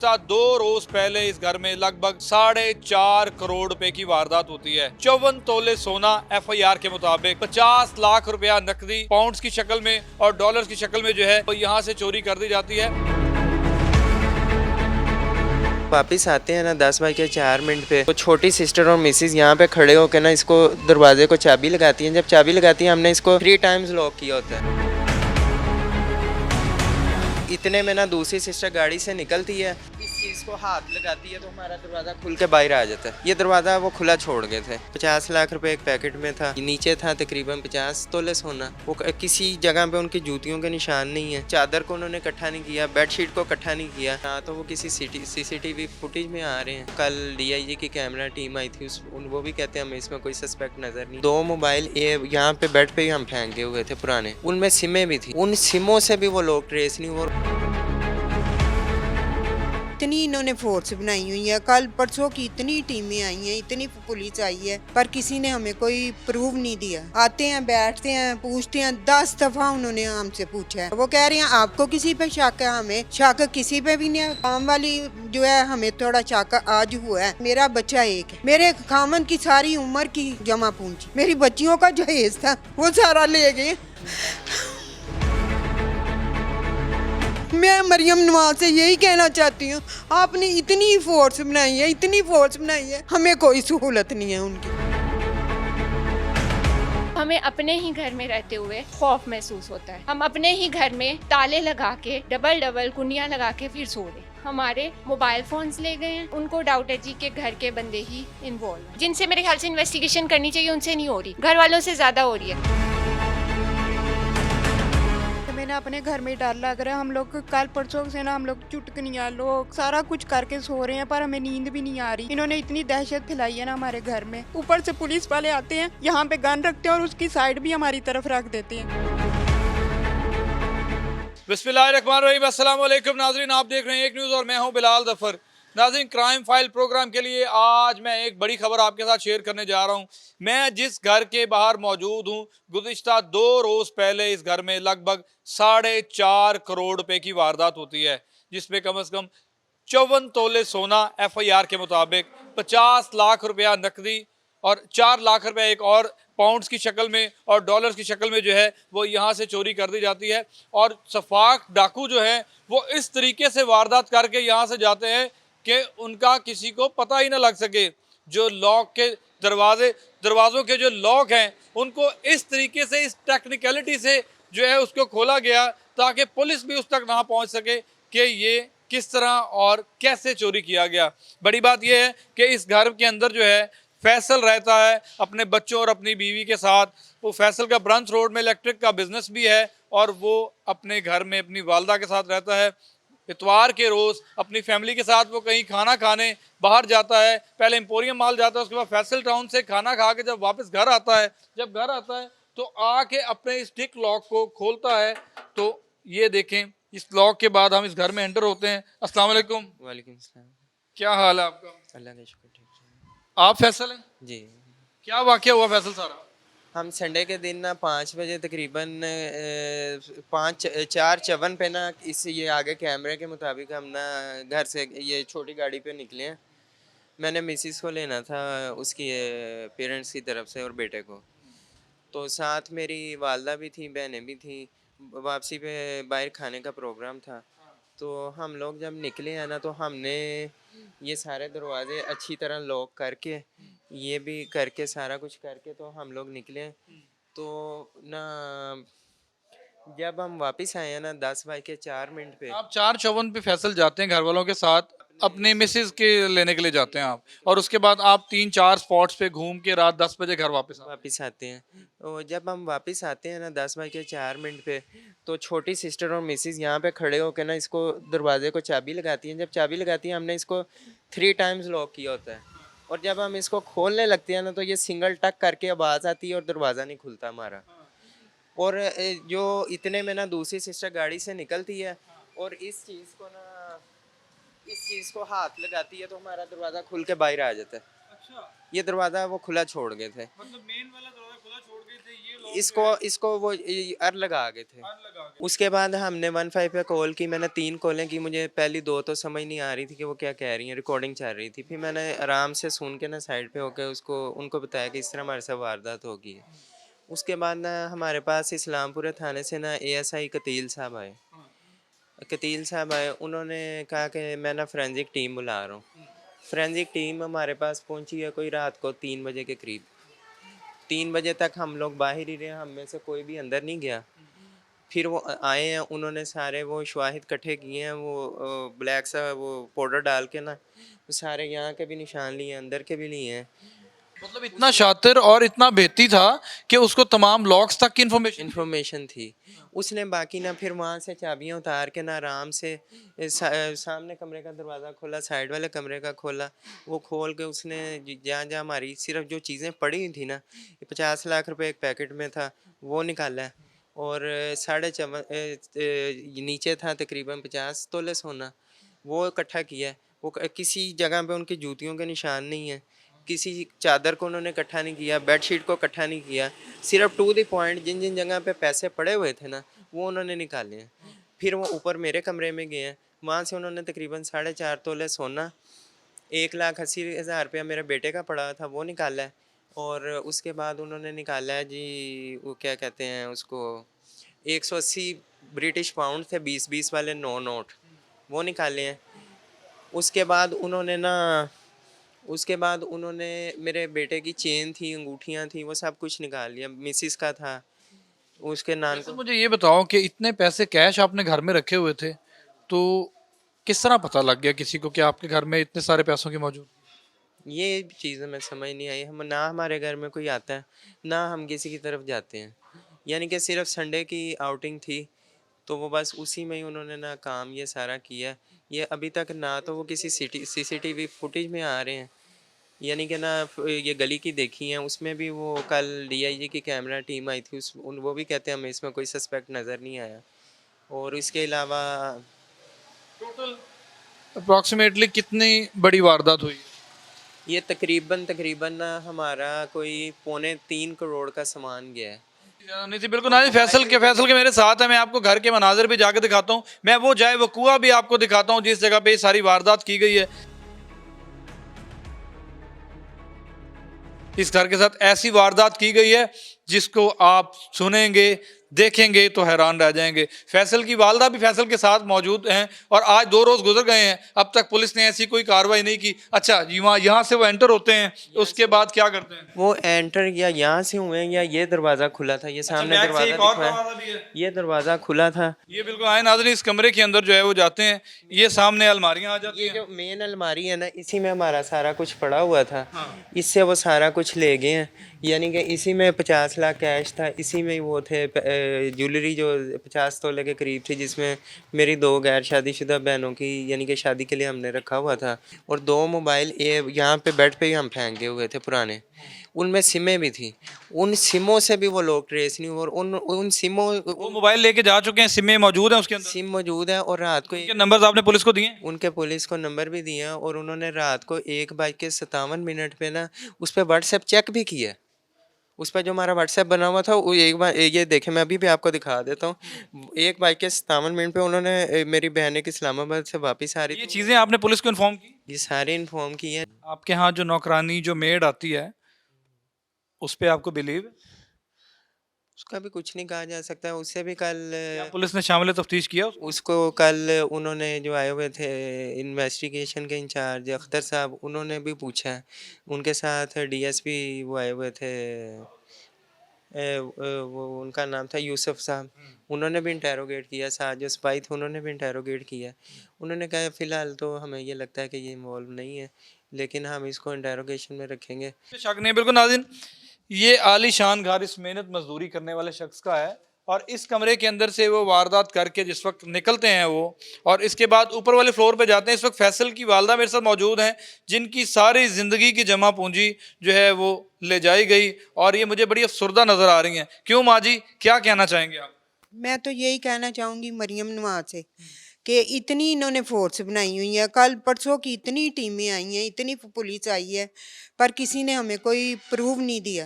दो रोज पहले इस घर में लगभग 4.5 करोड़ रुपए की वारदात होती है। 54 तोले सोना एफआईआर के मुताबिक, 50 लाख रुपया नकदी पाउंड्स की शक्ल में और डॉलर्स की शक्ल में जो है वो यहाँ से चोरी कर दी जाती है। वापिस आते हैं ना 10 बज के 4 मिनट पे, तो छोटी सिस्टर और मिसिस यहाँ पे खड़े होकर ना इसको दरवाजे को चाबी लगाती हैं। जब चाबी लगाती है, हमने इसको 3 टाइम्स लॉक किया होता है। इतने में ना दूसरी सिस्टर गाड़ी से निकलती है, इस चीज़ को हाथ लगाती है तो हमारा दरवाज़ा खुल के बाहर आ जाता है। ये दरवाज़ा वो खुला छोड़ गए थे। 50 लाख रुपए एक पैकेट में था, नीचे था तकरीबन 50 तोले सोना। वो किसी जगह पे उनकी जूतियों के निशान नहीं है। चादर को उन्होंने इकट्ठा नहीं किया, बेडशीट को इकट्ठा नहीं किया। ना तो वो किसी सीसीटीवी फुटेज में आ रहे हैं। कल डीआईजी की कैमरा टीम आई थी, वो भी कहते हैं हमें इसमें कोई सस्पेक्ट नजर नहीं। 2 मोबाइल यहाँ पे बेड पे ही हम फेंके हुए थे पुराने, उनमें सिमें भी थी। उन सिमों से भी वो लोग ट्रेस नहीं हो। इतनी इन्होंने फोर्स बनाई हुई है, कल परसों की इतनी टीमें आई हैं, इतनी पुलिस आई है, पर किसी ने हमें कोई प्रूफ नहीं दिया। आते हैं, बैठते हैं, पूछते हैं, 10 दफा उन्होंने हमसे पूछा है। वो कह रहे हैं आपको किसी पे शक है, हमें शक किसी पे भी नहीं है। काम वाली जो है हमें थोड़ा शक आज हुआ है। मेरा बच्चा एक है, मेरे खामन की सारी उम्र की जमा पूंजी, मेरी बच्चियों का जहेज था, वो सारा ले गए। मैं मरियम नवाज से यही कहना चाहती हूँ, आपने इतनी फोर्स बनाई है, इतनी फोर्स बनाई है, हमें कोई सहूलत नहीं है उनकी। हमें अपने ही घर में रहते हुए खौफ महसूस होता है। हम अपने ही घर में ताले लगा के डबल कुंडियाँ लगा के फिर सो रहे। हमारे मोबाइल फोन्स ले गए हैं। उनको डाउट है जी के घर के बंदे ही इन्वॉल्व हैं, जिनसे मेरे ख्याल से इन्वेस्टिगेशन करनी चाहिए, उनसे नहीं हो रही, घर वालों से ज्यादा हो रही है। मैंने अपने घर में डर लग रहा है। हम लोग कल परसों से ना हम लोग चुटकनियाँ लोग सारा कुछ करके सो रहे हैं, पर हमें नींद भी नहीं आ रही। इन्होंने इतनी दहशत फैलाई है ना हमारे घर में। ऊपर से पुलिस वाले आते हैं, यहाँ पे गन रखते हैं और उसकी साइड भी हमारी तरफ रख देते हैं। बिस्मिल्लाहिर्रहमानिर्रहीम, अस्सलाम वालेकुम नाज़रीन, आप देख रहे हैं एक न्यूज़ और मैं हूं बिलाल ज़फ़र। नाज़रीन, क्राइम फाइल प्रोग्राम के लिए आज मैं एक बड़ी खबर आपके साथ शेयर करने जा रहा हूं। मैं जिस घर के बाहर मौजूद हूं, गुज़िश्ता 2 रोज़ पहले इस घर में लगभग 4.5 करोड़ रुपए की वारदात होती है, जिसमें कम से कम 54 तोले सोना एफआईआर के मुताबिक, 50 लाख रुपया नकदी और 4 लाख रुपया एक और पाउंड्स की शक्ल में और डॉलर्स की शक्ल में जो है वो यहाँ से चोरी कर दी जाती है। और सफाक डाकू जो है वो इस तरीके से वारदात करके यहाँ से जाते हैं कि उनका किसी को पता ही ना लग सके। जो लॉक के दरवाज़ों के जो लॉक हैं उनको इस तरीके से, इस टेक्निकलिटी से जो है उसको खोला गया ताकि पुलिस भी उस तक ना पहुँच सके कि ये किस तरह और कैसे चोरी किया गया। बड़ी बात यह है कि इस घर के अंदर जो है फैसल रहता है अपने बच्चों और अपनी बीवी के साथ। वो फैसल का ब्रांच रोड में इलेक्ट्रिक का बिजनेस भी है और वो अपने घर में अपनी वालदा के साथ रहता है। इतवार के रोज़ अपनी फैमिली के साथ वो कहीं खाना खाने बाहर जाता है। पहले एम्पोरियम मॉल जाता है, उसके बाद फैसल टाउन से खाना खा के जब वापस घर आता है, तो आके अपने इस टिक लॉक को खोलता है। तो ये देखें, इस लॉक के बाद हम इस घर में एंटर होते हैं। अस्सलाम वालेकुम। वालेकुम सलाम। क्या हाल है आपका? अल्लाह का शुक्र, ठीक है। आप फैसल हैं जी। क्या वाकया हुआ फैसल सारा? हम संडे के दिन ना 5 बजे तकरीबन 4:54 पे ना ये आगे कैमरे के मुताबिक हम ना घर से ये छोटी गाड़ी पे निकले हैं। मैंने मिसिस को लेना था उसकी पेरेंट्स की तरफ से और बेटे को, तो साथ मेरी वालदा भी थी, बहनें भी थी। वापसी पे बाहर खाने का प्रोग्राम था। तो हम लोग जब निकले हैं ना, तो हमने ये सारे दरवाजे अच्छी तरह लॉक करके, ये भी करके, सारा कुछ करके तो हम लोग निकले। तो ना जब हम वापस आए हैं ना 10 बज के 4 मिनट पे, आप 4:54 पे फैसल जाते हैं घर वालों के साथ, अपने मिसेज के लेने के लिए जाते हैं आप, और उसके बाद आप 3-4 स्पॉट्स पे घूम के रात 10 बजे घर वापस आते हैं। और जब हम वापस आते हैं ना 10 बज के 4 मिनट पे, तो छोटी सिस्टर और मिसिस यहाँ पे खड़े होकर ना इसको दरवाजे को चाबी लगाती हैं। जब चाबी लगाती हैं, हमने इसको 3 टाइम्स लॉक किया होता है। और जब हम इसको खोलने लगते हैं ना, तो ये सिंगल टक करके आवाज़ आती है और दरवाज़ा नहीं खुलता हमारा। और जो इतने में ना दूसरी सिस्टर गाड़ी से निकलती है और इस चीज़ को हाथ लगाती है तो हमारा दरवाज़ा खुल के बाहर आ जाता है। अच्छा, ये दरवाज़ा वो खुला छोड़ गए थे। मतलब मेन वाला दरवाजा खुला छोड़ गए थे, ये इसको इसको वो अर लगा गए थे। उसके बाद हमने 15 पे कॉल की, मैंने 3 कॉलें की, मुझे पहली 2 तो समझ नहीं आ रही थी कि वो क्या कह रही हैं, रिकॉर्डिंग चल रही थी। फिर मैंने आराम से सुन के ना साइड पे होकर उसको उनको बताया कि इस तरह हमारे साथ वारदात हो गई है। उसके बाद ना हमारे पास इस्लामपुर थाने से ना एएसआई कतील साहब आए। कतील साहब आए, उन्होंने कहा कि मैं ना फोरेंसिक टीम बुला रहा हूँ। फोरेंसिक टीम हमारे पास पहुंची है कोई रात को 3 बजे के करीब। 3 बजे तक हम लोग बाहर ही रहे, हम में से कोई भी अंदर नहीं गया। फिर वो आए हैं, उन्होंने सारे वो शवाहिद इकट्ठे किए हैं, वो ब्लैक सा वो पाउडर डाल के ना वो सारे यहाँ के भी निशान लिए हैं, अंदर के भी लिए हैं। मतलब इतना शातिर और इतना बेहती था कि उसको तमाम लॉक्स तक की इन्फॉर्मेशन थी। उसने बाकी ना फिर वहाँ से चाबियाँ उतार के ना आराम से सामने कमरे का दरवाज़ा खोला, साइड वाले कमरे का खोला। वो खोल के उसने जहाँ जहाँ हमारी सिर्फ जो चीज़ें पड़ी हुई थी ना, 50 लाख रुपए एक पैकेट में था, वो निकाला है। और नीचे था तकरीबन 50 तोले सोना, वो इकट्ठा किया है। वो किसी जगह पे उनकी जूतियों के निशान नहीं है, किसी चादर को उन्होंने इकट्ठा नहीं किया, बेडशीट को इकट्ठा नहीं किया। सिर्फ टू द पॉइंट जिन जिन जगह पे पैसे पड़े हुए थे ना, वो उन्होंने निकाले हैं। फिर वो ऊपर मेरे कमरे में गए हैं, वहाँ से उन्होंने तकरीबन 4.5 तोले सोना, 1,80,000 रुपया मेरे बेटे का पड़ा था, वो निकाला है। और उसके बाद उन्होंने निकाला है जी, वो क्या कहते हैं उसको, 180 ब्रिटिश पाउंड थे, 20-20 वाले 9 नोट, वो निकाले हैं। उसके बाद उन्होंने ना उसके बाद उन्होंने मेरे बेटे की चेन थी, अंगूठियाँ थी, वो सब कुछ निकाल लिया। मिसिस का था, उसके नान वैसे को। मुझे ये बताओ कि इतने पैसे कैश आपने घर में रखे हुए थे, तो किस तरह पता लग गया किसी को कि आपके घर में इतने सारे पैसों की मौजूद? ये चीज़ हमें समझ नहीं आई। हम ना हमारे घर में कोई आता है, ना हम किसी की तरफ जाते हैं। यानी कि सिर्फ संडे की आउटिंग थी, तो वो बस उसी में ही उन्होंने ना काम ये सारा किया। ये अभी तक ना तो वो किसी सीसीटीवी फुटेज में आ रहे हैं, यानी कि ना ये गली की देखी हैं, उसमें भी वो कल डीआईजी की कैमरा टीम आई थी, वो भी कहते हैं हमें इसमें कोई सस्पेक्ट नज़र नहीं आया। और इसके अलावा टोटल अप्रोक्सीमेटली कितनी बड़ी वारदात हुई? ये तकरीबन तकरीबन ना हमारा कोई 2.25 करोड़ का सामान गया है। नहीं थी बिल्कुल नाज़रीन, फैसल के मेरे साथ है। मैं आपको घर के मनाजिर भी जाकर दिखाता हूँ, मैं वो जाए वो कुआं भी आपको दिखाता हूँ जिस जगह पे ये सारी वारदात की गई है। इस घर के साथ ऐसी वारदात की गई है जिसको आप सुनेंगे देखेंगे तो हैरान रह जाएंगे। फैसल की वालदा भी फैसल के साथ मौजूद हैं और आज 2 रोज़ गुजर गए हैं, अब तक पुलिस ने ऐसी कोई कार्रवाई नहीं की। अच्छा, यहाँ से वो एंटर होते हैं, उसके बाद क्या करते हैं? वो एंटर या यहाँ से हुए हैं या ये दरवाज़ा खुला था, ये सामने बैक से दरवाज़ा एक और दिख रहा दरवाज़ा है, भी है। ये दरवाज़ा खुला था। ये बिल्कुल आए नाज़रीन, इस कमरे के अंदर जो है वो जाते हैं, ये सामने अलमारियां आ जाती ये हैं। जो मेन अलमारी है ना, इसी में हमारा सारा कुछ पड़ा हुआ था। इससे वो सारा कुछ ले गए हैं, यानी कि इसी में 50 लाख कैश था, इसी में वो थे ज्वेलरी जो 50 तोले के करीब थी, जिसमें मेरी 2 गैर शादीशुदा बहनों की यानी कि शादी के लिए हमने रखा हुआ था। और 2 मोबाइल यहाँ पे बेड पे ही हम फेंके हुए थे पुराने, उनमें सिमें भी थी। उन सिमों से भी वो लोग ट्रेस नहीं हुए, और उन सिमों वो मोबाइल लेके जा चुके हैं, सिमें मौजूद हैं उसके अंदर, सिम मौजूद है। और रात को उनके नंबर्स आपने पुलिस को दिए? उनके पुलिस को नंबर भी दिए हैं, और उन्होंने रात को 1:57 पे ना उस पर व्हाट्सएप चेक भी किया। उस पर जो हमारा व्हाट्सएप बना हुआ था, वो एक बार ये देखें, मैं अभी भी आपको दिखा देता हूँ। 1:57 पे उन्होंने मेरी बहन की इस्लामाबाद से वापस आ रही ये थी, चीज़ें आपने पुलिस को इन्फॉर्म की? ये सारे इन्फॉर्म की है। आपके यहाँ जो नौकरानी जो मेड आती है उस पे आपको बिलीव? उसका भी कुछ नहीं कहा जा सकता। उससे भी कल पुलिस ने शामिल तफ्तीश किया उसको कल उन्होंने जो आए हुए थे इन्वेस्टिगेशन के इंचार्ज अख्तर साहब, उन्होंने भी पूछा है। उनके साथ डीएसपी वो आए हुए थे, वो उनका नाम था यूसुफ साहब, उन्होंने भी इंटेरोगेट किया। साथ जो सिपाही थे उन्होंने भी इंटेरोगेट किया। उन्होंने कहा फ़िलहाल तो हमें ये लगता है कि ये इन्वॉल्व नहीं है, लेकिन हम इसको इंटेरोगेशन में रखेंगे। शक नहीं। बिल्कुल नाज़रीन, ये आलीशान घर इस मेहनत मजदूरी करने वाले शख्स का है और इस कमरे के अंदर से वो वारदात करके जिस वक्त निकलते हैं वो, और इसके बाद ऊपर वाले फ्लोर पे जाते हैं। इस वक्त फैसल की वालदा मेरे साथ मौजूद हैं जिनकी सारी ज़िंदगी की जमा पूंजी जो है वो ले जाई गई, और ये मुझे बड़ी अफसरदा नज़र आ रही हैं। क्यों माँ जी, क्या कहना चाहेंगे आप? मैं तो यही कहना चाहूँगी मरियम नवाज से कि इतनी इन्होंने फोर्स बनाई हुई है, कल परसों की इतनी टीमें आई हैं, इतनी पुलिस आई है, पर किसी ने हमें कोई प्रूफ नहीं दिया।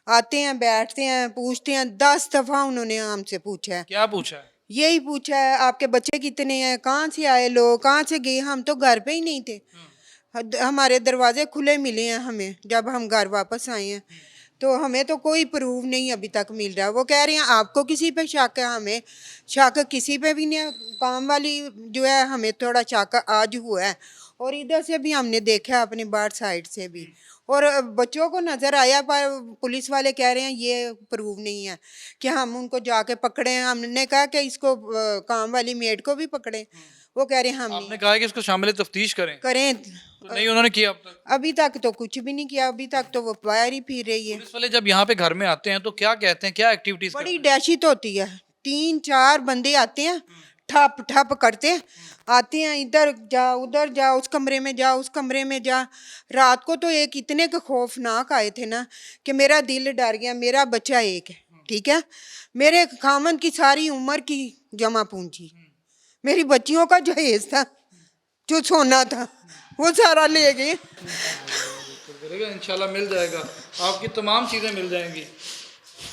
आते हैं बैठते हैं पूछते हैं, 10 दफ़ा उन्होंने हमसे पूछा है। क्या पूछा है? यही पूछा है आपके बच्चे कितने हैं, कहाँ से आए लोग, कहाँ से गए, हम तो घर पे ही नहीं थे। हमारे दरवाजे खुले मिले हैं हमें जब हम घर वापस आए हैं, तो हमें तो कोई प्रूफ नहीं अभी तक मिल रहा। वो कह रहे हैं आपको किसी पे शक है, हमें शक किसी पे भी नहीं। काम वाली जो है हमें थोड़ा शक आज हुआ है, और इधर से भी हमने देखा अपनी बाहर साइड से भी, और बच्चों को नज़र आया, पर पुलिस वाले कह रहे हैं ये प्रूफ नहीं है कि हम उनको जाके पकड़े। हमने कहा कि इसको काम वाली मेड को भी पकड़े, वो कह रहे हैं हम आपने नहीं कहा कि इसको शामिल तफ्तीश करें, करें। तो नहीं उन्होंने किया अब तक। अभी तक तो कुछ भी नहीं किया, अभी तक तो वो बाहर ही फिर रही है। पुलिस वाले जब यहाँ पे घर में आते हैं तो क्या कहते हैं, क्या एक्टिविटीज बड़ी दहशत होती है, 3-4 बंदे आते हैं, ठप ठप करते आते हैं, इधर जा उधर जा, उस कमरे में जा उस कमरे में जा। रात को तो एक इतने के खौफनाक आए थे ना कि मेरा दिल डर गया। मेरा बच्चा एक है, ठीक है, मेरे खामन की सारी उम्र की जमा पूंजी, मेरी बच्चियों का जहेज था, जो सोना था, वो सारा ले गए। इंशाल्लाह मिल जाएगा, आपकी तमाम चीजें मिल जाएंगी।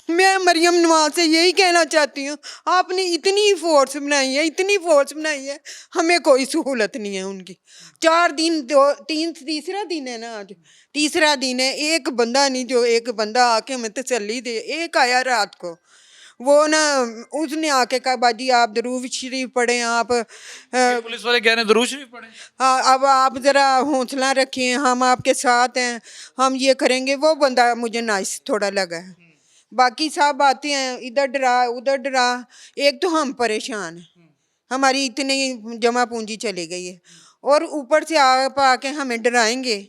मैं मरियम नवाज से यही कहना चाहती हूँ, आपने इतनी फोर्स बनाई है, इतनी फोर्स बनाई है, हमें कोई सहूलत नहीं है उनकी। 4 दिन 2-3 तीसरा दिन है ना, आज तीसरा दिन है, एक बंदा नहीं जो एक बंदा आके हमें तसल्ली दे। एक आया रात को, वो ना उसने आके कहा बाजी आप दरूद शरीफ पढ़ें, आप पुलिस वाले कह रहे हैं दरूद शरीफ पढ़ें। हाँ, अब आप ज़रा हौसला रखें, हम आपके साथ हैं, हम ये करेंगे। वो बंदा मुझे नाइस थोड़ा लगा है, बाकी सब आते हैं इधर डरा उधर डरा। एक तो हम परेशान हैं, हमारी इतनी जमा पूंजी चली गई है, और ऊपर से आप आके हमें डराएंगे,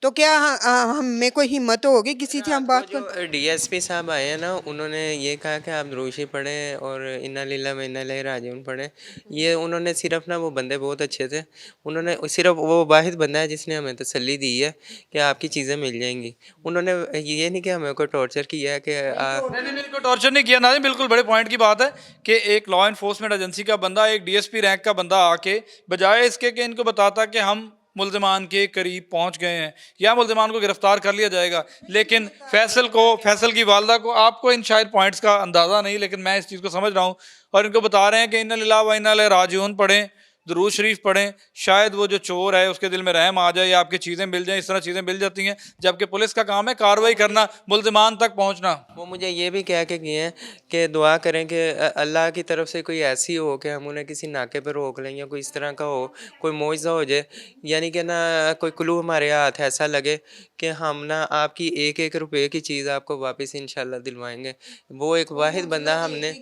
तो क्या हमें कोई हिम्मत होगी किसी से हम बात कर। जो डीएसपी साहब आए हैं ना, उन्होंने ये कहा कि आप दरूशी पढ़ें और इन्ना लिल्लाह व इन्ना इलैहि राजिऊन पढ़ें। ये उन्होंने सिर्फ ना, वो बंदे बहुत अच्छे थे, उन्होंने सिर्फ वो वाहिद बंदा है जिसने हमें तसल्ली दी है कि आपकी चीज़ें मिल जाएंगी। उन्होंने ये नहीं कि हमें कोई टॉर्चर किया है कि नहीं कोई टॉर्चर नहीं किया ना। बिल्कुल बड़े पॉइंट की बात है कि एक लॉ एनफोर्समेंट एजेंसी का बंदा, एक डीएसपी रैंक का बंदा आके बजाय इसके कि इनको बताता कि हम मुल्ज़िमान के करीब पहुंच गए हैं या मुल्ज़िमान को गिरफ्तार कर लिया जाएगा, लेकिन फैसल की वालदा को, आपको इन शायद पॉइंट्स का अंदाज़ा नहीं, लेकिन मैं इस चीज़ को समझ रहा हूँ, और इनको बता रहे हैं कि इन्ना लिल्लाह व इन्ना इलैहि राजिऊन पढ़ें, दरूद शरीफ पढ़ें, शायद वो जो चोर है उसके दिल में रहम आ जाए या आपकी चीज़ें मिल जाएं। इस तरह चीज़ें मिल जाती हैं, जबकि पुलिस का काम है कार्रवाई करना, मुल्ज़िमान तक पहुंचना। वो मुझे ये भी कह के गए हैं कि दुआ करें कि अल्लाह की तरफ से कोई ऐसी हो कि हम उन्हें किसी नाके पर रोक लें, या कोई इस तरह का हो, कोई मुआवजा हो जाए, यानी कि ना कोई क्लू हमारे हाथ ऐसा लगे कि हम ना आपकी 1-1 रुपए की चीज़ आपको वापस इंशाल्लाह दिलवाएंगे। वो एक वाहिद बंदा हमने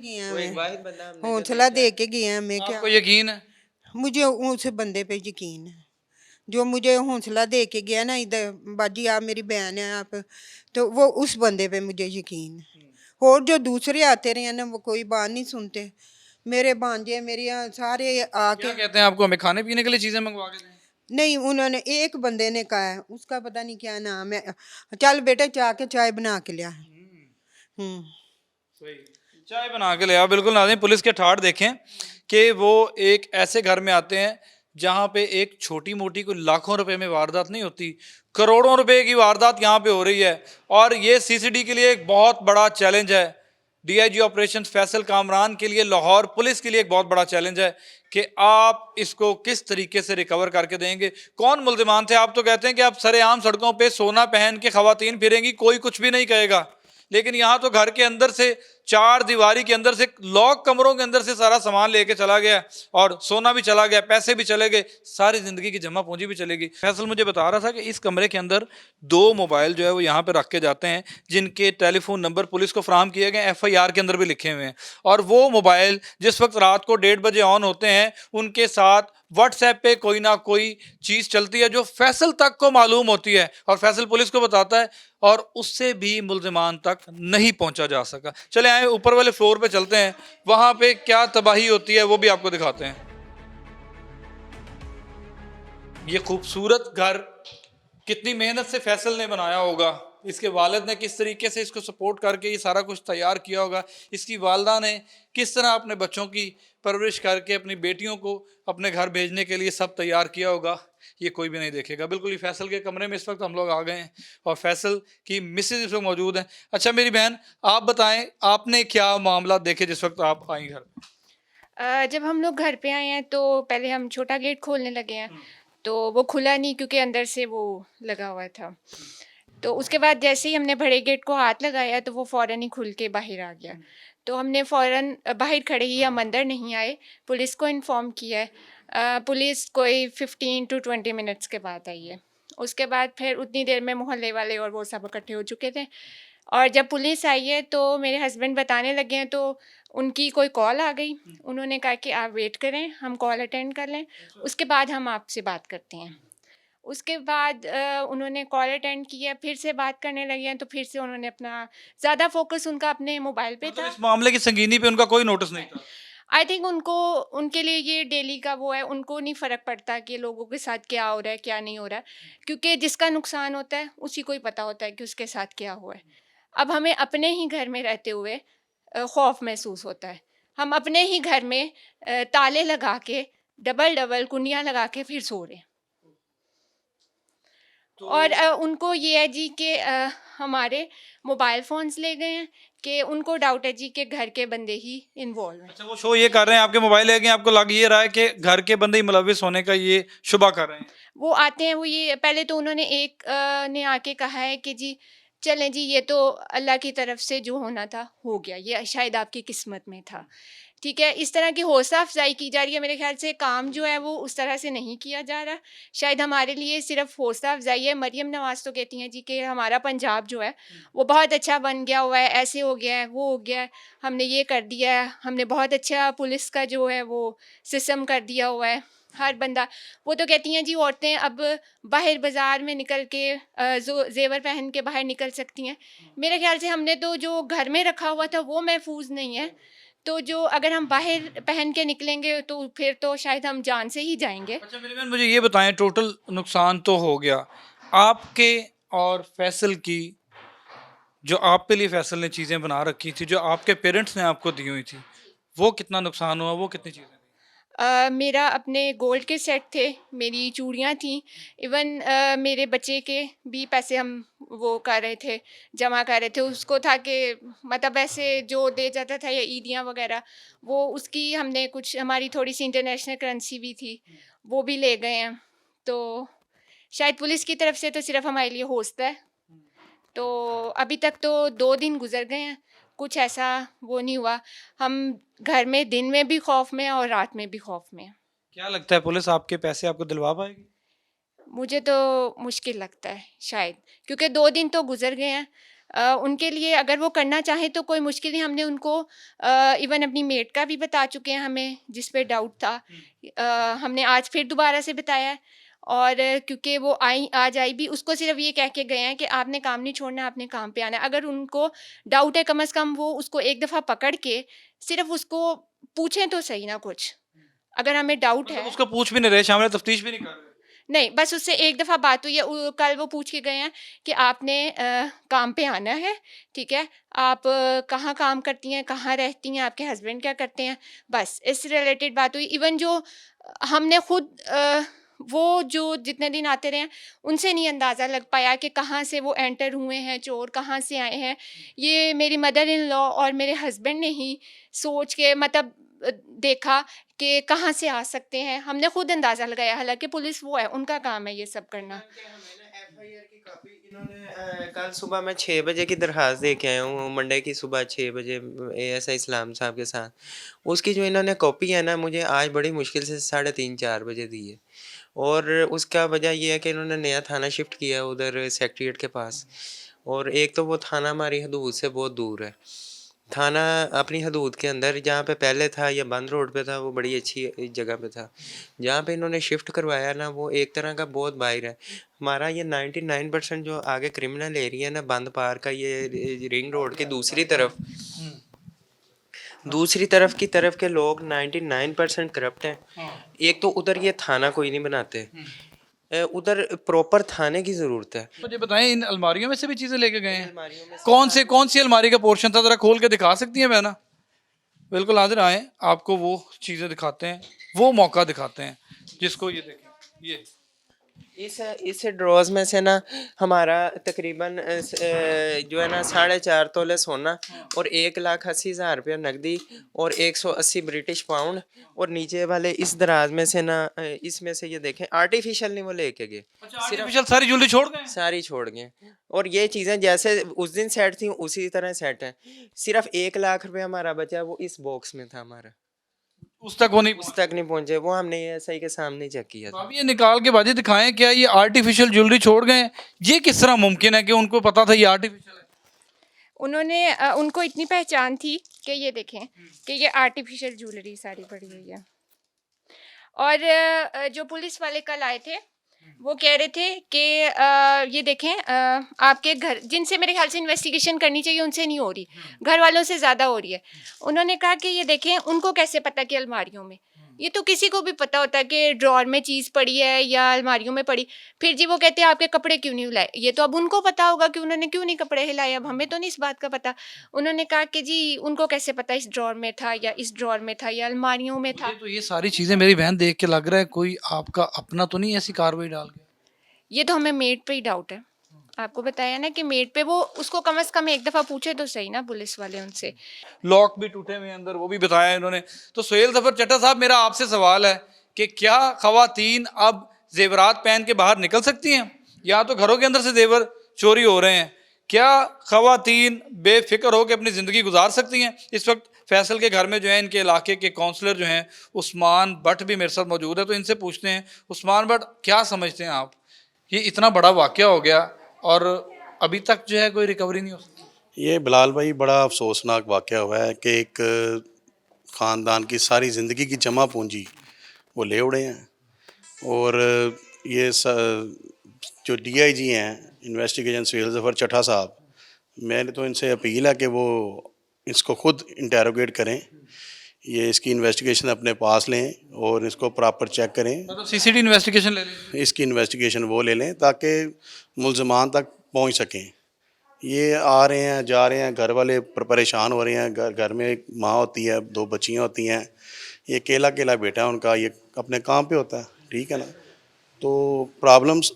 हौसला दे के गए हैं हमें। क्या आपको यकीन है? मुझे उस बंदे पे यकीन है जो मुझे हौसला दे के गया ना, इधर बाजी आप मेरी बहन है आप, तो वो उस बंदे पे मुझे यकीन है। और जो दूसरे आते रहे हैं ना, वो कोई बात नहीं सुनते। मेरे भांजे मेरे यहाँ सारे आके क्या कहते हैं आपको, हमें खाने पीने के लिए चीज़ें मंगवा के दें? नहीं, उन्होंने एक बंदे ने कहा है, उसका पता नहीं क्या नाम है, चल बेटा जाके चाय बना के लिया। सही, चाय बना के ले आओ। बिल्कुल नाज़रीन, पुलिस के ठाठ देखें कि वो एक ऐसे घर में आते हैं जहाँ पे एक छोटी मोटी कोई लाखों रुपए में वारदात नहीं होती, करोड़ों रुपए की वारदात यहाँ पे हो रही है। और ये सीसीडी के लिए एक बहुत बड़ा चैलेंज है, डीआईजी ऑपरेशन फैसल कामरान के लिए, लाहौर पुलिस के लिए एक बहुत बड़ा चैलेंज है कि आप इसको किस तरीके से रिकवर करके देंगे। कौन मुल्ज़िमान थे? आप तो कहते हैं कि आप सरेआम सड़कों पे सोना पहन के ख़वातीन फिरेंगी, कोई कुछ भी नहीं कहेगा, लेकिन यहाँ तो घर के अंदर से, 4 दीवारी के अंदर से, लॉक कमरों के अंदर से सारा सामान लेके चला गया, और सोना भी चला गया, पैसे भी चले गए, सारी ज़िंदगी की जमा पूंजी भी चलेगी। फैसल मुझे बता रहा था कि इस कमरे के अंदर 2 मोबाइल जो है वो यहाँ पे रख के जाते हैं, जिनके टेलीफोन नंबर पुलिस को फराहम किए गए, FIR के अंदर भी लिखे हुए हैं। और वो मोबाइल जिस वक्त रात को 1:30 बजे ऑन होते हैं, उनके साथ व्हाट्सएप पे कोई ना कोई चीज़ चलती है जो फैसल तक को मालूम होती है, और फैसल पुलिस को बताता है, और उससे भी मुल्ज़िमान तक नहीं पहुंचा जा सका। चले आए ऊपर वाले फ्लोर पे चलते हैं, वहां पे क्या तबाही होती है वो भी आपको दिखाते हैं। ये खूबसूरत घर कितनी मेहनत से फैसल ने बनाया होगा, इसके वालिद ने किस तरीके से इसको सपोर्ट करके ये सारा कुछ तैयार किया होगा, इसकी वालदा ने किस तरह अपने बच्चों की परवरिश करके अपनी बेटियों को अपने घर भेजने के लिए सब तैयार किया होगा। ये कोई भी नहीं देखेगा। बिल्कुल ही फैसल के कमरे में इस वक्त हम लोग आ गए हैं और फैसल की मिसेज इस वक्त मौजूद हैं। अच्छा मेरी बहन, आप बताएं आपने क्या मामला देखे जिस वक्त आप आई घर? जब हम लोग घर पे आए हैं तो पहले हम छोटा गेट खोलने लगे हैं, तो वो खुला नहीं क्योंकि अंदर से वो लगा हुआ था। तो उसके बाद जैसे ही हमने बड़े गेट को हाथ लगाया तो वो फ़ौरन ही खुल के बाहर आ गया। तो हमने फ़ौरन बाहर खड़े ही, हम अंदर नहीं आए, पुलिस को इन्फॉर्म किया है। पुलिस कोई 15 टू 20 मिनट्स के बाद आई है। उसके बाद फिर उतनी देर में मोहल्ले वाले और वो सब इकट्ठे हो चुके थे, और जब पुलिस आई है तो मेरे हस्बैंड बताने लगे हैं तो उनकी कोई कॉल आ गई। उन्होंने कहा कि आप वेट करें, हम कॉल अटेंड कर लें, उसके बाद हम आपसे बात करते हैं। उसके बाद उन्होंने कॉल अटेंड किया, फिर से बात करने लगे हैं, तो फिर से उन्होंने अपना ज़्यादा फोकस उनका अपने मोबाइल पे मतलब था। इस मामले की संगीनी पे उनका कोई नोटिस नहीं था? आई थिंक उनको, उनके लिए ये डेली का वो है, उनको नहीं फ़र्क पड़ता कि लोगों के साथ क्या हो रहा है क्या नहीं हो रहा है, क्योंकि जिसका नुकसान होता है उसी को ही पता होता है कि उसके साथ क्या हुआ है। अब हमें अपने ही घर में रहते हुए खौफ महसूस होता है। हम अपने ही घर में ताले लगा के, डबल डबल कुंडियाँ लगा के फिर सो रहे हैं। और उनको ये है जी कि हमारे मोबाइल फ़ोन्स ले गए हैं, कि उनको डाउट है जी कि घर के बंदे ही इन्वॉल्व हैं। अच्छा वो शो ये कर रहे हैं, आपके मोबाइल ले गए, आपको लग ये रहा है कि घर के बंदे ही मुलविस होने का ये शुबा कर रहे हैं? वो आते हैं, वो ये पहले तो उन्होंने एक ने आके कहा है कि जी चलें जी, ये तो अल्लाह की तरफ से जो होना था हो गया, ये शायद आपकी किस्मत में था, ठीक है। इस तरह की हौसला अफजाई की जा रही है। मेरे ख्याल से काम जो है वो उस तरह से नहीं किया जा रहा। शायद हमारे लिए सिर्फ हौसला अफजाई है। मरियम नवाज़ तो कहती हैं जी कि हमारा पंजाब जो है वो बहुत अच्छा बन गया हुआ है, ऐसे हो गया है, वो हो गया है, हमने ये कर दिया है, हमने बहुत अच्छा पुलिस का जो है वो सिस्टम कर दिया हुआ है, हर बंदा। वो तो कहती हैं जी औरतें अब बाहर बाज़ार में निकल के जो ज़ेवर पहन के बाहर निकल सकती हैं। मेरे ख्याल से हमने तो जो घर में रखा हुआ था वो महफूज नहीं है, तो जो अगर हम बाहर पहन के निकलेंगे तो फिर तो शायद हम जान से ही जाएंगे। अच्छा मेरी बहन, मुझे ये बताएं, टोटल नुकसान तो हो गया आपके और फैसल की, जो आप पे लिए फैसल ने चीज़ें बना रखी थी, जो आपके पेरेंट्स ने आपको दी हुई थी, वो कितना नुकसान हुआ, वो कितनी चीज़ें थी? मेरा अपने गोल्ड के सेट थे, मेरी चूड़ियाँ थीं, इवन मेरे बच्चे के भी पैसे हम वो कर रहे थे, जमा कर रहे थे। उसको था कि मतलब ऐसे जो दे जाता था या ईदियाँ वगैरह, वो उसकी हमने कुछ, हमारी थोड़ी सी इंटरनेशनल करेंसी भी थी, वो भी ले गए हैं। तो शायद पुलिस की तरफ से तो सिर्फ हमारे लिए हौसला है। तो अभी तक तो 2 दिन गुज़र गए हैं, कुछ ऐसा वो नहीं हुआ। हम घर में दिन में भी खौफ में हैं और रात में भी खौफ में हैं। क्या लगता है पुलिस आपके पैसे आपको दिलवा पाएगी? मुझे तो मुश्किल लगता है शायद, क्योंकि 2 दिन तो गुज़र गए हैं। उनके लिए अगर वो करना चाहें तो कोई मुश्किल नहीं। हमने उनको इवन अपनी मेड का भी बता चुके हैं, हमें जिस पे डाउट था। हमने आज फिर दोबारा से बताया है, और क्योंकि वो आज आई भी, उसको सिर्फ ये कह के गए हैं कि आपने काम नहीं छोड़ना, आपने काम पे आना है। अगर उनको डाउट है, कम से कम वो उसको एक दफ़ा पकड़ के सिर्फ उसको पूछें तो सही ना कुछ। अगर हमें डाउट मतलब है, उसको पूछ भी नहीं रहे, शामिल तफ्तीश भी नहीं कर रहे? नहीं, बस उससे एक दफ़ा बात हुई है। कल वो पूछ के गए हैं कि आपने काम पे आना है, ठीक है? आप कहाँ काम करती हैं, कहाँ रहती हैं, आपके हस्बैंड क्या करते हैं? बस इस रिलेटेड बात हुई। इवन जो हमने खुद वो जो जितने दिन आते रहे हैं, उनसे नहीं अंदाज़ा लग पाया कि कहाँ से वो एंटर हुए हैं, चोर कहाँ से आए हैं। ये मेरी मदर इन लॉ और मेरे हस्बैंड ने ही सोच के मतलब देखा कि कहाँ से आ सकते हैं। हमने खुद अंदाज़ा लगाया, हालाँकि पुलिस वो है, उनका काम है ये सब करना। FIR की कॉपी इन्होंने कल सुबह मैं 6 बजे की दरखास्त दे के आया हूँ, मंडे की सुबह 6 बजे ASI इस्लाम साहब के साथ। उसकी जो इन्होंने कॉपी है ना, मुझे आज बड़ी मुश्किल से 3:30-4 बजे दी है। और उसका वजह ये है कि इन्होंने नया थाना शिफ्ट किया है उधर सेक्रेटेरिएट के पास, और एक तो वो थाना हमारी हदूद से बहुत दूर है। थाना अपनी हदूद के अंदर जहाँ पे पहले था या बंद रोड पे था, वो बड़ी अच्छी जगह पे था। जहाँ पे इन्होंने शिफ्ट करवाया ना, वो एक तरह का बहुत बाहर है। हमारा ये 99% जो आगे क्रिमिनल एरिया है ना, बंद पार का, ये रिंग रोड की दूसरी तरफ की तरफ के लोग 99% करप्ट हैं। एक तो उधर ये थाना कोई नहीं बनाते, उधर प्रॉपर थाने की ज़रूरत है। मुझे बताएं, इन अलमारियों में से भी चीज़ें लेके गए हैं? अलमारियों में कौन सी अलमारी का पोर्शन था, ज़रा खोल के दिखा सकती हैं बहना? बिल्कुल हाजिर आए, आपको वो चीज़ें दिखाते हैं, वो मौका दिखाते हैं जिसको ये देखें। ये इस ड्रॉज में से ना हमारा तकरीबन जो है ना 4.5 तोले सोना और 1,80,000 रुपया नकदी और 180 ब्रिटिश पाउंड और नीचे वाले इस दराज में से ना इसमें से ये देखें आर्टिफिशियल नहीं वो लेके गए, आर्टिफिशियल सारी ज्वेलरी छोड़ गए। सारी छोड़ गए। और ये चीज़ें जैसे उस दिन सेट थी उसी तरह सेट हैं। सिर्फ 1 लाख रुपया हमारा बचा, वो इस बॉक्स में था हमारा, उस तक वो नहीं उस तक नहीं पहुंचे। वो हमने एसआई के सामने चेक किया था। अब ये निकाल के बाजी दिखाएं, क्या ये आर्टिफिशियल ज्वेलरी छोड़ गए हैं? ये किस तरह मुमकिन है कि उनको पता था ये आर्टिफिशियल है? उन्होंने उनको इतनी पहचान थी कि ये देखें कि ये आर्टिफिशियल ज्वेलरी सारी पड़ी हुई है। और जो पुलिस वाले कल आए थे वो कह रहे थे कि ये देखें आपके घर, जिनसे मेरे ख्याल से इन्वेस्टिगेशन करनी चाहिए उनसे नहीं हो रही, घर वालों से ज़्यादा हो रही है। उन्होंने कहा कि ये देखें उनको कैसे पता कि अलमारियों में, ये तो किसी को भी पता होता है कि ड्रॉर में चीज़ पड़ी है या अलमारियों में पड़ी। फिर जी वो कहते हैं आपके कपड़े क्यों नहीं हिलाए, ये तो अब उनको पता होगा कि उन्होंने क्यों नहीं कपड़े हिलाए, अब हमें तो नहीं इस बात का पता। उन्होंने कहा कि जी उनको कैसे पता इस ड्रॉर में था या इस ड्रॉर में था या अलमारियों में था। मुझे तो ये सारी चीजें मेरी बहन देख के लग रहा है कोई आपका अपना तो नहीं ऐसी कार्रवाई डाल गया। ये तो हमें मेड पे ही डाउट है। आपको बताया ना कि मेड पे, वो उसको कम से कम एक दफ़ा पूछे तो सही ना पुलिस वाले उनसे। लॉक भी टूटे हुए हैं अंदर, वो भी बताया इन्होंने। तो सुहेल ज़फ़र चट्टा साहब, मेरा आपसे सवाल है कि क्या ख़वातीन अब जेवरात पहन के बाहर निकल सकती हैं? या तो घरों के अंदर से जेवर चोरी हो रहे हैं, क्या ख़वातीन बेफिक्र हो के अपनी ज़िंदगी गुजार सकती हैं? इस वक्त फैसल के घर में जो है इनके इलाके के काउंसलर जो हैं उस्मान भट्ट भी मेरे साथ मौजूद है, तो इनसे पूछते हैं। उस्मान भट्ट, क्या समझते हैं आप, ये इतना बड़ा वाक़या हो गया और अभी तक जो है कोई रिकवरी नहीं हो सकती? ये बिलाल भाई बड़ा अफसोसनाक वाक़या हुआ है कि एक ख़ानदान की सारी ज़िंदगी की जमा पूंजी वो ले उड़े हैं। और ये जो डीआईजी हैं इन्वेस्टिगेशन सुहेल ज़फ़र चट्टा साहब, मैंने तो इनसे अपील है कि वो इसको खुद इंटेरोगेट करें, ये इसकी इन्वेस्टिगेशन अपने पास लें और इसको प्रॉपर चेक करें। मतलब सीसीटी इन्वेस्टिगेशन ले लें, इसकी इन्वेस्टिगेशन वो ले लें ताकि मुल्ज़मान तक पहुंच सकें। ये आ रहे हैं जा रहे हैं, घर वाले परेशान हो रहे हैं। घर में एक माँ होती है, 2 बच्चियां होती हैं, ये अकेला बेटा है उनका, ये अपने काम पे होता है, ठीक है ना। तो प्रॉब्लम्स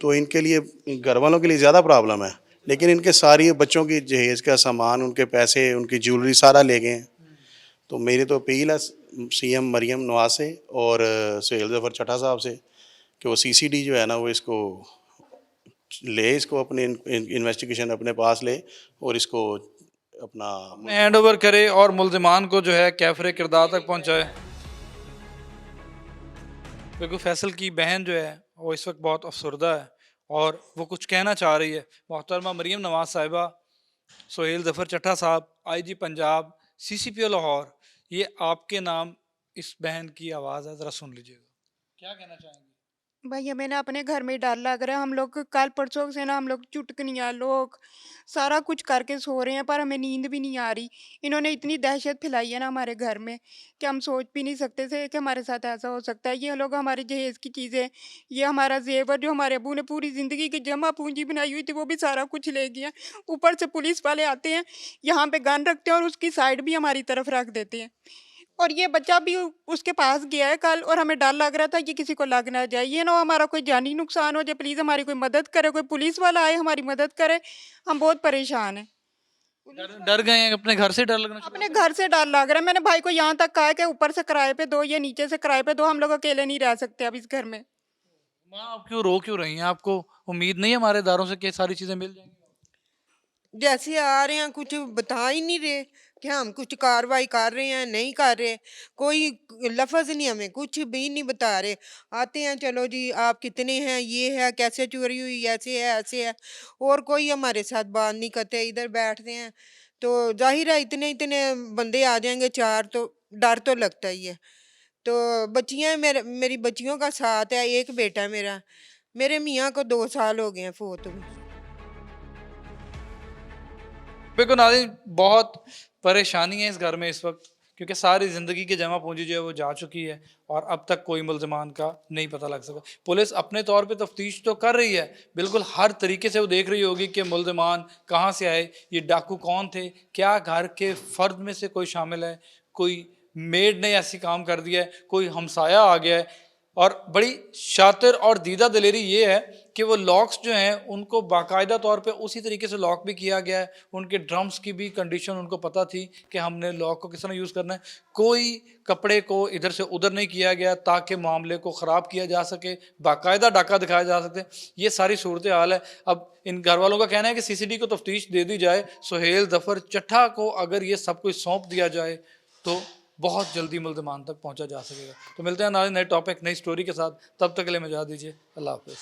तो इनके लिए, घर वालों के लिए ज़्यादा प्रॉब्लम है, लेकिन इनके सारी बच्चों की जहेज़ का सामान, उनके पैसे, उनकी ज्वेलरी सारा ले गए हैं। तो मेरी तो अपील है सीएम मरियम नवाज से और सुहेल ज़फ़र चट्टा साहब से कि वो सीसीडी जो है ना वो इसको ले, इसको अपने इन्वेस्टिगेशन अपने पास ले और इसको अपना हैंड ओवर करे और मुल्ज़िमान को जो है कैफरे किरदार तक पहुंचाए। क्योंकि फैसल की बहन जो है वो इस वक्त बहुत अफसरदा है और वो कुछ कहना चाह रही है। मोहतरमा मरियम नवाज साहिबा, सुहेल ज़फ़र चट्टा साहब, आईजी पंजाब, सीसीपीओ लाहौर, ये आपके नाम इस बहन की आवाज़ है, ज़रा सुन लीजिएगा, क्या कहना चाहेंगे? भाई हमें ना अपने घर में डर लग रहा है। हम लोग कल परसों से ना हम लोग चुटकनियाँ लोग सारा कुछ करके सो रहे हैं, पर हमें नींद भी नहीं आ रही। इन्होंने इतनी दहशत फैलाई है ना हमारे घर में कि हम सोच भी नहीं सकते थे कि हमारे साथ ऐसा हो सकता है। ये लोग हमारी जहेज़ की चीज़ें, ये हमारा जेवर जो हमारे अबू ने पूरी ज़िंदगी की जमा पूंजी बनाई हुई थी वो भी सारा कुछ ले गया। ऊपर से पुलिस वाले आते हैं, यहाँ पे गन रखते हैं और उसकी साइड भी हमारी तरफ रख देते हैं। और ये बच्चा भी उसके पास गया है कल, और हमें डर लग रहा था ये किसी को लग ना जाए, ये ना हमारा कोई जानी नुकसान हो जाए। प्लीज़ हमारी कोई मदद करे, कोई पुलिस वाला आए हमारी मदद करे, हम बहुत परेशान हैं। डर गए हैं? अपने घर से डर लगना शुरू अपने घर से डर लग रहा है। मैंने भाई को यहाँ तक कहा है कि ऊपर से किराए पे दो या नीचे से किराए पे दो, हम लोग अकेले नहीं रह सकते अब इस घर में। माँ, आप क्यों रो क्यों रही हैं? आपको उम्मीद नहीं है हमारे इदारों से कि सारी चीज़ें मिल जाएंगी? जैसे आ रहे हैं कुछ बता ही नहीं रहे कि हम कुछ कार्रवाई कर रहे हैं नहीं कर रहे, कोई लफ्ज़ नहीं, हमें कुछ भी नहीं बता रहे। आते हैं चलो जी आप कितने हैं, ये है, कैसे चोरी हुई, ऐसे है ऐसे है, और कोई हमारे साथ बात नहीं करते, इधर बैठते हैं। तो जाहिर है इतने इतने बंदे आ जाएंगे 4 तो डर तो लगता ही है। तो बच्चियाँ, मेरी बच्चियों का साथ है, एक बेटा मेरा, मेरे मियाँ को 2 साल हो गए हैं फोत हुए। बिल्कुल नाज़रीन, बहुत परेशानी है इस घर में इस वक्त, क्योंकि सारी ज़िंदगी की जमा पूंजी जो है वो जा चुकी है और अब तक कोई मुल्ज़िमान का नहीं पता लग सका। पुलिस अपने तौर पे तफ्तीश तो कर रही है, बिल्कुल हर तरीके से वो देख रही होगी कि मुल्ज़िमान कहाँ से आए, ये डाकू कौन थे, क्या घर के फ़र्द में से कोई शामिल है, कोई मेड ने ऐसी काम कर दिया है, कोई हमसाया आ गया है। और बड़ी शातिर और दीदा दिलेरी ये है कि वो लॉक्स जो हैं उनको बाकायदा तौर पे उसी तरीके से लॉक भी किया गया है। उनके ड्रम्स की भी कंडीशन उनको पता थी कि हमने लॉक को किस तरह यूज़ करना है। कोई कपड़े को इधर से उधर नहीं किया गया ताकि मामले को ख़राब किया जा सके, बाकायदा डाका दिखाया जा सके। ये सारी सूरत हाल है। अब इन घर वालों का कहना है कि CCD को तफ्तीश दे दी जाए, सुहेल ज़फ़र चट्ठा को अगर ये सब कुछ सौंप दिया जाए तो बहुत जल्दी मुल्ज़मान तक पहुंचा जा सकेगा। तो मिलते हैं नाज़रीन नए टॉपिक नई स्टोरी के साथ, तब तक के लिए मुझे इजाज़त दीजिए। अल्लाह हाफ़िज़।